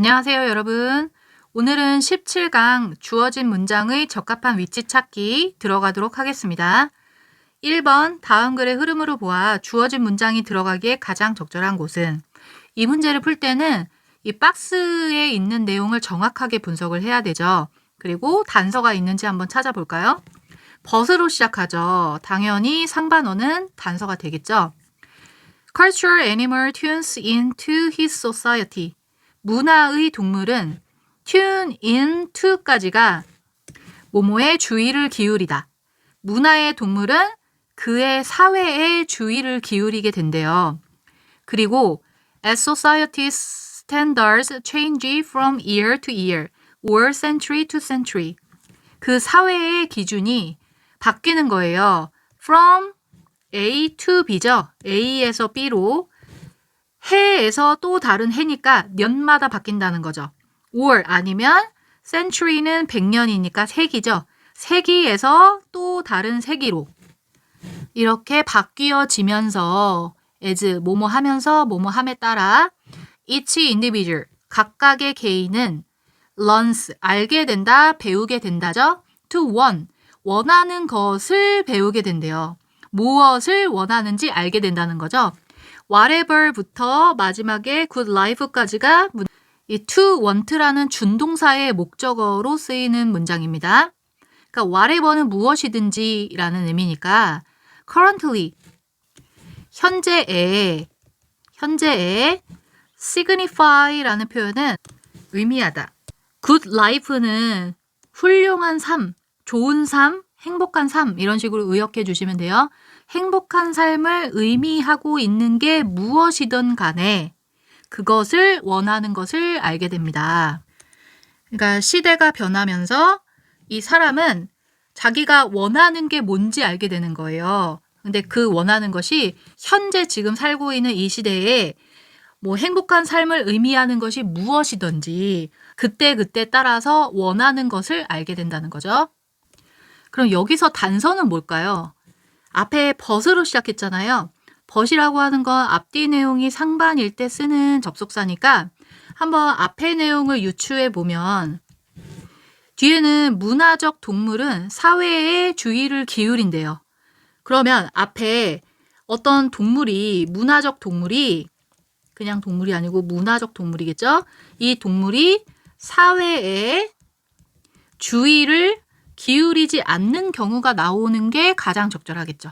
안녕하세요, 여러분. 오늘은 17강 주어진 문장의 적합한 위치 찾기 들어가도록 하겠습니다. 1번 다음 글의 흐름으로 보아 주어진 문장이 들어가기에 가장 적절한 곳은, 이 문제를 풀 때는 이 박스에 있는 내용을 정확하게 분석을 해야 되죠. 그리고 단서가 있는지 한번 찾아볼까요? 벗으로 시작하죠. 당연히 상반어는 단서가 되겠죠. Cultural animal tunes into his society. 문화의 동물은 tune into까지가 뭐뭐에 주의를 기울이다. 문화의 동물은 그의 사회에 주의를 기울이게 된대요. 그리고 as society's standards change from year to year or century to century. 그 사회의 기준이 바뀌는 거예요. From A to B죠. A에서 B로. 해에서 또 다른 해니까 년마다 바뀐다는 거죠. or 아니면 century는 100년이니까 세기죠. 세기에서 또 다른 세기로 이렇게 바뀌어지면서 as 뭐뭐 하면서 뭐뭐 함에 따라 each individual 각각의 개인은 learns 알게 된다, 배우게 된다죠. to want 원하는 것을 배우게 된대요. 무엇을 원하는지 알게 된다는 거죠. whatever부터 마지막에 good life까지가 이 to want라는 준동사의 목적어로 쓰이는 문장입니다. 그러니까 whatever는 무엇이든지 라는 의미니까 currently 현재에 signify라는 표현은 의미하다. good life는 훌륭한 삶, 좋은 삶, 행복한 삶 이런 식으로 의역해 주시면 돼요. 행복한 삶을 의미하고 있는 게 무엇이든 간에 그것을 원하는 것을 알게 됩니다. 그러니까 시대가 변하면서 이 사람은 자기가 원하는 게 뭔지 알게 되는 거예요. 근데 그 원하는 것이 현재 지금 살고 있는 이 시대에 뭐 행복한 삶을 의미하는 것이 무엇이든지 그때 따라서 원하는 것을 알게 된다는 거죠. 그럼 여기서 단서는 뭘까요? 앞에 벗으로 시작했잖아요. 벗이라고 하는 건 앞뒤 내용이 상반일 때 쓰는 접속사니까 한번 앞에 내용을 유추해 보면 뒤에는 문화적 동물은 사회에 주의를 기울인대요. 그러면 앞에 어떤 동물이 문화적 동물이 그냥 동물이 아니고 문화적 동물이겠죠? 이 동물이 사회에 주의를 기울이지 않는 경우가 나오는 게 가장 적절하겠죠.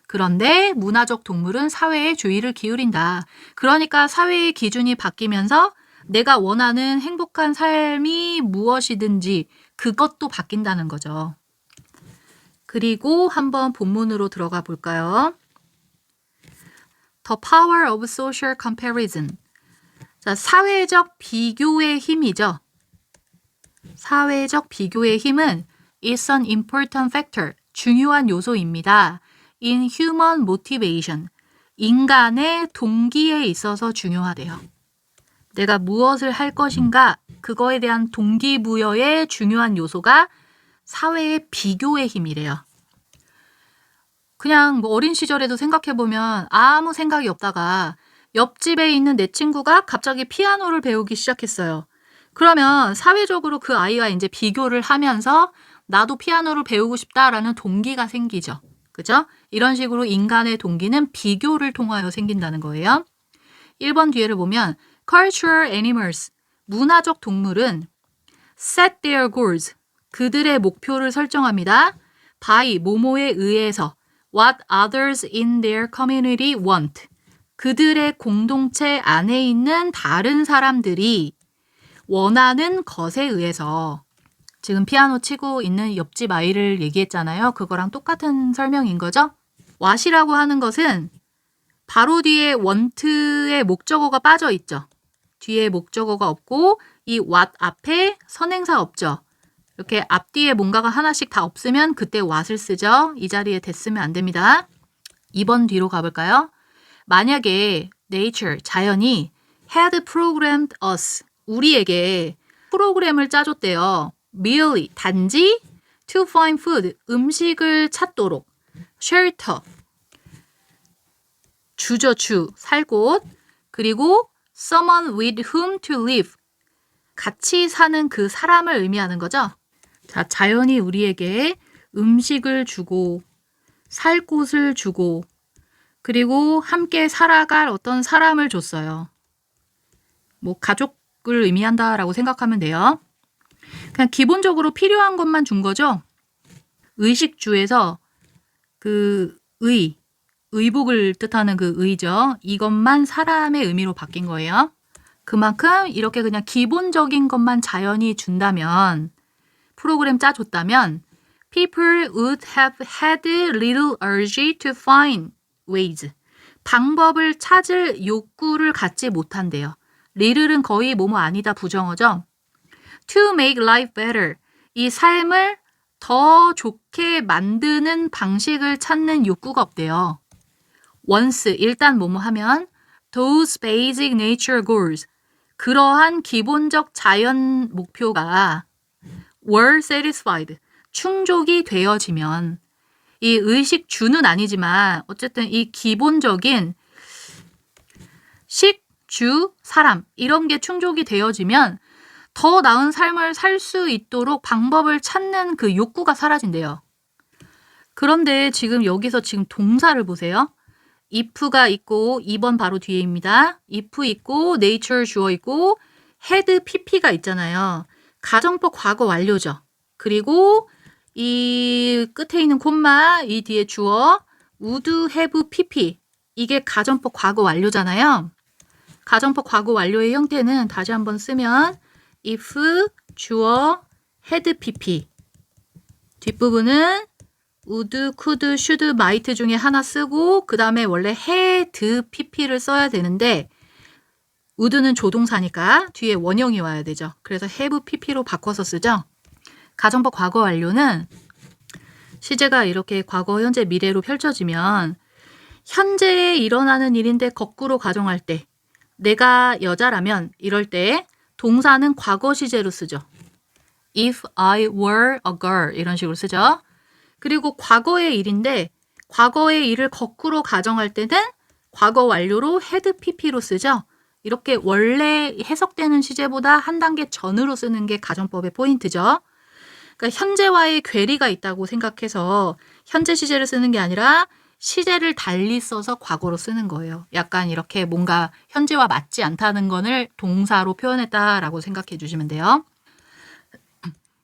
그런데 문화적 동물은 사회에 주의를 기울인다. 그러니까 사회의 기준이 바뀌면서 내가 원하는 행복한 삶이 무엇이든지 그것도 바뀐다는 거죠. 그리고 한번 본문으로 들어가 볼까요? The power of social comparison. 자, 사회적 비교의 힘이죠. 사회적 비교의 힘은 is an important factor, 중요한 요소입니다. in human motivation, 인간의 동기에 있어서 중요하대요. 내가 무엇을 할 것인가, 그거에 대한 동기부여의 중요한 요소가 사회의 비교의 힘이래요. 그냥 뭐 어린 시절에도 생각해보면 아무 생각이 없다가 옆집에 있는 내 친구가 갑자기 피아노를 배우기 시작했어요. 그러면 사회적으로 그 아이와 이제 비교를 하면서 나도 피아노를 배우고 싶다라는 동기가 생기죠. 그죠? 이런 식으로 인간의 동기는 비교를 통하여 생긴다는 거예요. 1번 뒤에를 보면 cultural animals, 문화적 동물은 set their goals, 그들의 목표를 설정합니다. by 뭐뭐에 의해서 what others in their community want, 그들의 공동체 안에 있는 다른 사람들이 원하는 것에 의해서 지금 피아노 치고 있는 옆집 아이를 얘기했잖아요. 그거랑 똑같은 설명인 거죠. what이라고 하는 것은 바로 뒤에 want의 목적어가 빠져 있죠. 뒤에 목적어가 없고 이 what 앞에 선행사 없죠. 이렇게 앞뒤에 뭔가가 하나씩 다 없으면 그때 what을 쓰죠. 이 자리에 됐으면 안 됩니다. 2번 뒤로 가볼까요? 만약에 nature, 자연이 had programmed us, 우리에게 프로그램을 짜줬대요. merely, 단지 to find food, 음식을 찾도록, shelter, 주, 살 곳, 그리고 someone with whom to live, 같이 사는 그 사람을 의미하는 거죠. 자, 자연이 우리에게 음식을 주고 살 곳을 주고 그리고 함께 살아갈 어떤 사람을 줬어요. 뭐 가족을 의미한다라고 생각하면 돼요. 그냥 기본적으로 필요한 것만 준 거죠. 의식주에서 그 의복을 뜻하는 그 의죠. 이것만 사람의 의미로 바뀐 거예요. 그만큼 이렇게 그냥 기본적인 것만 자연이 준다면, 프로그램 짜줬다면 people would have had little urge to find ways. 방법을 찾을 욕구를 갖지 못한대요. little은 거의 뭐뭐 아니다 부정어죠. to make life better. 이 삶을 더 좋게 만드는 방식을 찾는 욕구가 없대요. once, 일단 뭐뭐 하면 those basic nature goals. 그러한 기본적 자연 목표가 were satisfied. 충족이 되어지면 이 의식주는 아니지만 어쨌든 이 기본적인 식, 주, 사람 이런 게 충족이 되어지면 더 나은 삶을 살 수 있도록 방법을 찾는 그 욕구가 사라진대요. 그런데 지금 여기서 지금 동사를 보세요. if가 있고 2번 바로 뒤에입니다. if 있고 nature 주어 있고 had pp가 있잖아요. 가정법 과거 완료죠. 그리고 이 끝에 있는 콤마 이 뒤에 주어 would have pp 이게 가정법 과거 완료잖아요. 가정법 과거 완료의 형태는 다시 한번 쓰면 if 주어 had pp 뒷부분은 would, could, should, might 중에 하나 쓰고 그 다음에 원래 had pp를 써야 되는데 would는 조동사니까 뒤에 원형이 와야 되죠. 그래서 have pp로 바꿔서 쓰죠. 가정법 과거 완료는 시제가 이렇게 과거, 현재, 미래로 펼쳐지면 현재에 일어나는 일인데 거꾸로 가정할 때 내가 여자라면 이럴 때 동사는 과거 시제로 쓰죠. If I were a girl 이런 식으로 쓰죠. 그리고 과거의 일인데 과거의 일을 거꾸로 가정할 때는 과거 완료로 had pp로 쓰죠. 이렇게 원래 해석되는 시제보다 한 단계 전으로 쓰는 게 가정법의 포인트죠. 그러니까 현재와의 괴리가 있다고 생각해서 현재 시제를 쓰는 게 아니라 시제를 달리 써서 과거로 쓰는 거예요. 약간 이렇게 뭔가 현재와 맞지 않다는 것을 동사로 표현했다라고 생각해 주시면 돼요.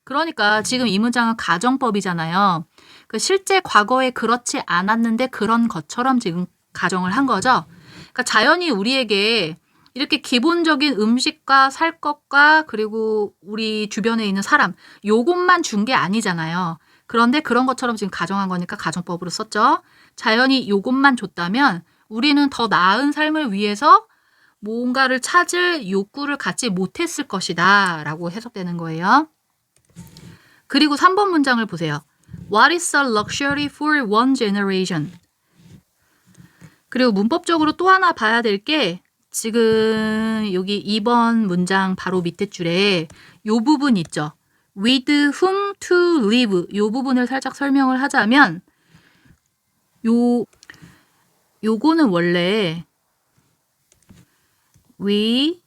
그러니까 지금 이 문장은 가정법이잖아요. 그 실제 과거에 그렇지 않았는데 그런 것처럼 지금 가정을 한 거죠. 그러니까 자연이 우리에게 이렇게 기본적인 음식과 살 것과 그리고 우리 주변에 있는 사람 요것만 준 게 아니잖아요. 그런데 그런 것처럼 지금 가정한 거니까 가정법으로 썼죠. 자연이 요것만 줬다면 우리는 더 나은 삶을 위해서 뭔가를 찾을 욕구를 갖지 못했을 것이다 라고 해석되는 거예요. 그리고 3번 문장을 보세요. What is a luxury for one generation? 그리고 문법적으로 또 하나 봐야 될 게 지금 여기 2번 문장 바로 밑에 줄에 요 부분 있죠. With whom to live 요 부분을 살짝 설명을 하자면 요거는 원래 We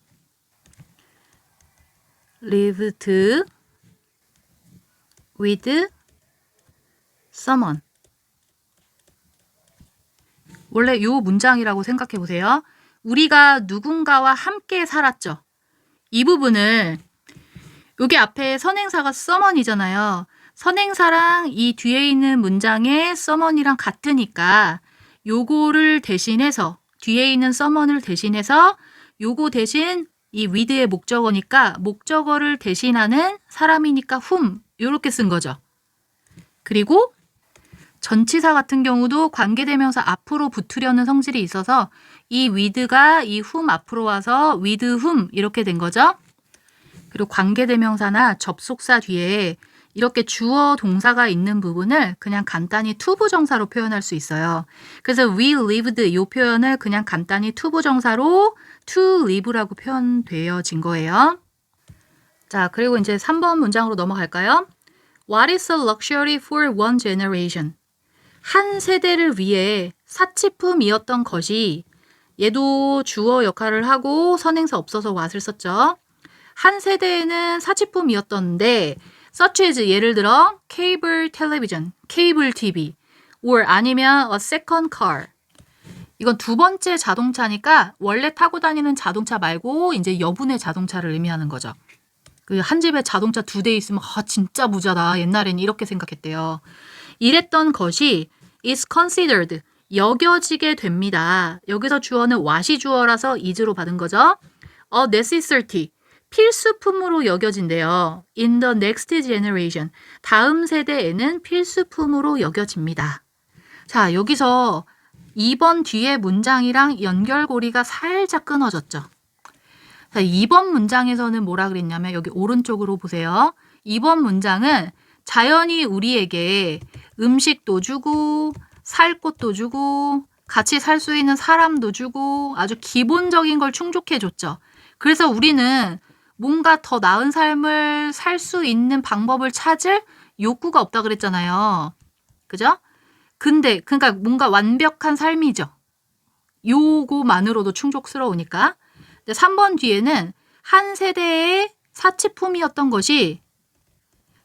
lived with someone. 원래 요 문장이라고 생각해 보세요. 우리가 누군가와 함께 살았죠. 이 부분을 여기 앞에 선행사가 someone이잖아요. 선행사랑 이 뒤에 있는 문장의 someone이랑 같으니까 요거를 대신해서 뒤에 있는 someone을 대신해서 요거 대신 이 with의 목적어니까 목적어를 대신하는 사람이니까 whom 이렇게 쓴 거죠. 그리고 전치사 같은 경우도 관계대명사 앞으로 붙으려는 성질이 있어서 이 with가 이 whom 앞으로 와서 with whom 이렇게 된 거죠. 그리고 관계대명사나 접속사 뒤에 이렇게 주어 동사가 있는 부분을 그냥 간단히 투부정사로 표현할 수 있어요. 그래서 we lived 이 표현을 그냥 간단히 투부정사로 to live라고 표현되어진 거예요. 자, 그리고 이제 3번 문장으로 넘어갈까요? What is a luxury for one generation? 한 세대를 위해 사치품이었던 것이 얘도 주어 역할을 하고 선행사 없어서 what을 썼죠. 한 세대에는 사치품이었던데 such as 예를 들어 cable television, 케이블 TV or 아니면 a second car. 이건 두 번째 자동차니까 원래 타고 다니는 자동차 말고 이제 여분의 자동차를 의미하는 거죠. 그 한 집에 자동차 2대 있으면 진짜 부자다. 옛날엔 이렇게 생각했대요. 이랬던 것이 is considered 여겨지게 됩니다. 여기서 주어는 what이 주어라서 is로 받은 거죠. a necessity 필수품으로 여겨진대요. in the next generation 다음 세대에는 필수품으로 여겨집니다. 자, 여기서 2번 뒤에 문장이랑 연결고리가 살짝 끊어졌죠. 자, 2번 문장에서는 뭐라 그랬냐면 여기 오른쪽으로 보세요. 2번 문장은 자연이 우리에게 음식도 주고 살 곳도 주고 같이 살 수 있는 사람도 주고 아주 기본적인 걸 충족해 줬죠. 그래서 우리는 뭔가 더 나은 삶을 살 수 있는 방법을 찾을 욕구가 없다 그랬잖아요. 그죠? 근데 그러니까 뭔가 완벽한 삶이죠. 요거만으로도 충족스러우니까. 근데 3번 뒤에는 한 세대의 사치품이었던 것이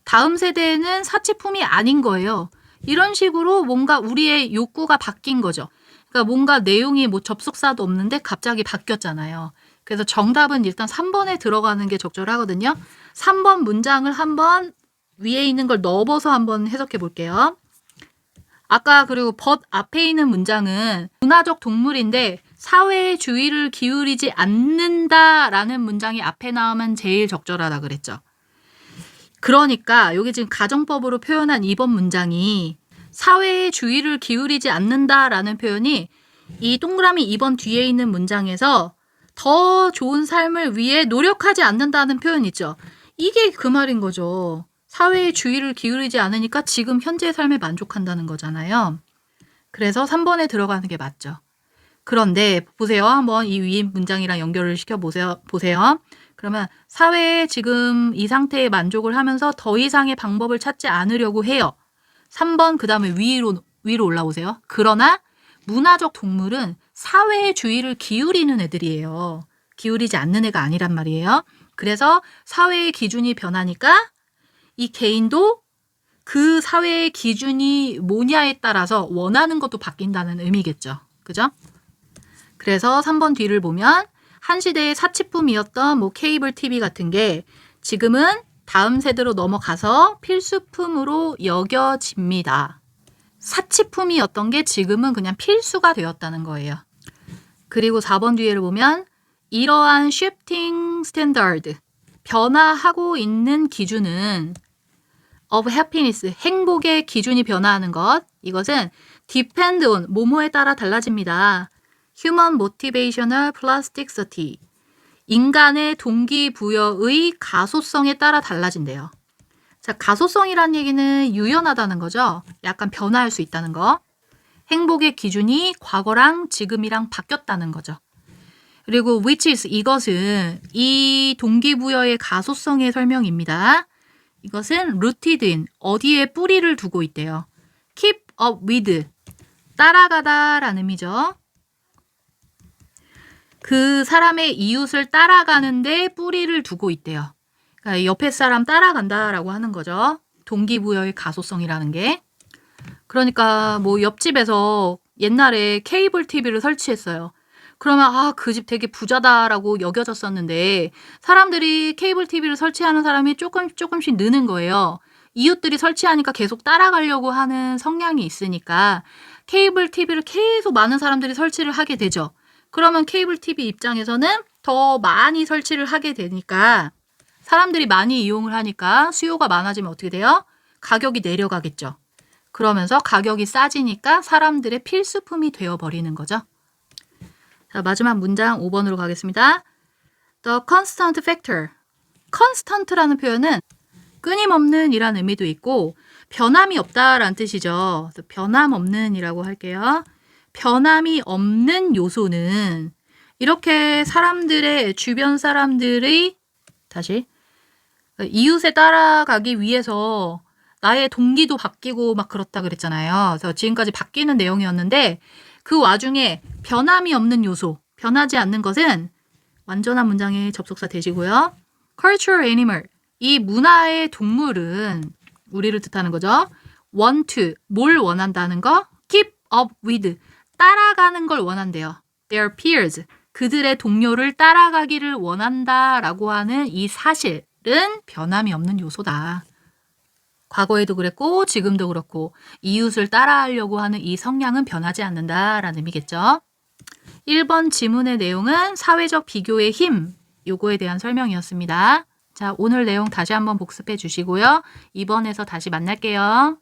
다음 세대에는 사치품이 아닌 거예요. 이런 식으로 뭔가 우리의 욕구가 바뀐 거죠. 그러니까 뭔가 내용이 뭐 접속사도 없는데 갑자기 바뀌었잖아요. 그래서 정답은 일단 3번에 들어가는 게 적절하거든요. 3번 문장을 한번 위에 있는 걸 넣어서 한번 해석해 볼게요. 아까 그리고 but 앞에 있는 문장은 문화적 동물인데 사회의 주의를 기울이지 않는다라는 문장이 앞에 나오면 제일 적절하다 그랬죠. 그러니까 여기 지금 가정법으로 표현한 2번 문장이 사회의 주의를 기울이지 않는다라는 표현이 이 동그라미 2번 뒤에 있는 문장에서 더 좋은 삶을 위해 노력하지 않는다는 표현 있죠. 이게 그 말인 거죠. 사회의 주의를 기울이지 않으니까 지금 현재의 삶에 만족한다는 거잖아요. 그래서 3번에 들어가는 게 맞죠. 그런데 보세요. 한번 이 위에 문장이랑 연결을 시켜보세요. 그러면 사회에 지금 이 상태에 만족을 하면서 더 이상의 방법을 찾지 않으려고 해요. 3번 그 다음에 위로 올라오세요. 그러나 문화적 동물은 사회의 주의를 기울이는 애들이에요. 기울이지 않는 애가 아니란 말이에요. 그래서 사회의 기준이 변하니까 이 개인도 그 사회의 기준이 뭐냐에 따라서 원하는 것도 바뀐다는 의미겠죠. 그죠? 그래서 3번 뒤를 보면 한 시대의 사치품이었던 뭐 케이블 TV 같은 게 지금은 다음 세대로 넘어가서 필수품으로 여겨집니다. 사치품이었던 게 지금은 그냥 필수가 되었다는 거예요. 그리고 4번 뒤를 보면 이러한 shifting standard, 변화하고 있는 기준은 of happiness, 행복의 기준이 변화하는 것. 이것은 depend on, 뭐뭐에 따라 달라집니다. human motivational plasticity, 인간의 동기부여의 가소성에 따라 달라진대요. 자, 가소성이란 얘기는 유연하다는 거죠. 약간 변화할 수 있다는 거. 행복의 기준이 과거랑 지금이랑 바뀌었다는 거죠. 그리고 which is, 이것은 이 동기부여의 가소성의 설명입니다. 이것은 rooted in, 어디에 뿌리를 두고 있대요. keep up with, 따라가다 라는 의미죠. 그 사람의 이웃을 따라가는데 뿌리를 두고 있대요. 그러니까 옆에 사람 따라간다라고 하는 거죠. 동기부여의 가소성이라는 게. 그러니까 뭐 옆집에서 옛날에 케이블 TV를 설치했어요. 그러면 그 집 되게 부자다라고 여겨졌었는데 사람들이 케이블 TV를 설치하는 사람이 조금씩 느는 거예요. 이웃들이 설치하니까 계속 따라가려고 하는 성향이 있으니까 케이블 TV를 계속 많은 사람들이 설치를 하게 되죠. 그러면 케이블 TV 입장에서는 더 많이 설치를 하게 되니까 사람들이 많이 이용을 하니까 수요가 많아지면 어떻게 돼요? 가격이 내려가겠죠. 그러면서 가격이 싸지니까 사람들의 필수품이 되어버리는 거죠. 자, 마지막 문장 5번으로 가겠습니다. The constant factor. constant라는 표현은 끊임없는 이라는 의미도 있고 변함이 없다라는 뜻이죠. 그래서 변함없는 이라고 할게요. 변함이 없는 요소는 이렇게 사람들의 주변 사람들의 이웃에 따라가기 위해서 나의 동기도 바뀌고 막 그렇다 그랬잖아요. 그래서 지금까지 바뀌는 내용이었는데 그 와중에 변함이 없는 요소, 변하지 않는 것은 완전한 문장의 접속사 되시고요. cultural animal. 이 문화의 동물은 우리를 뜻하는 거죠. want to, 뭘 원한다는 거? keep up with, 따라가는 걸 원한대요. their peers, 그들의 동료를 따라가기를 원한다라고 하는 이 사실은 변함이 없는 요소다. 과거에도 그랬고 지금도 그렇고 이웃을 따라하려고 하는 이 성향은 변하지 않는다라는 의미겠죠. 1번 지문의 내용은 사회적 비교의 힘, 요거에 대한 설명이었습니다. 자, 오늘 내용 다시 한번 복습해 주시고요. 2번에서 다시 만날게요.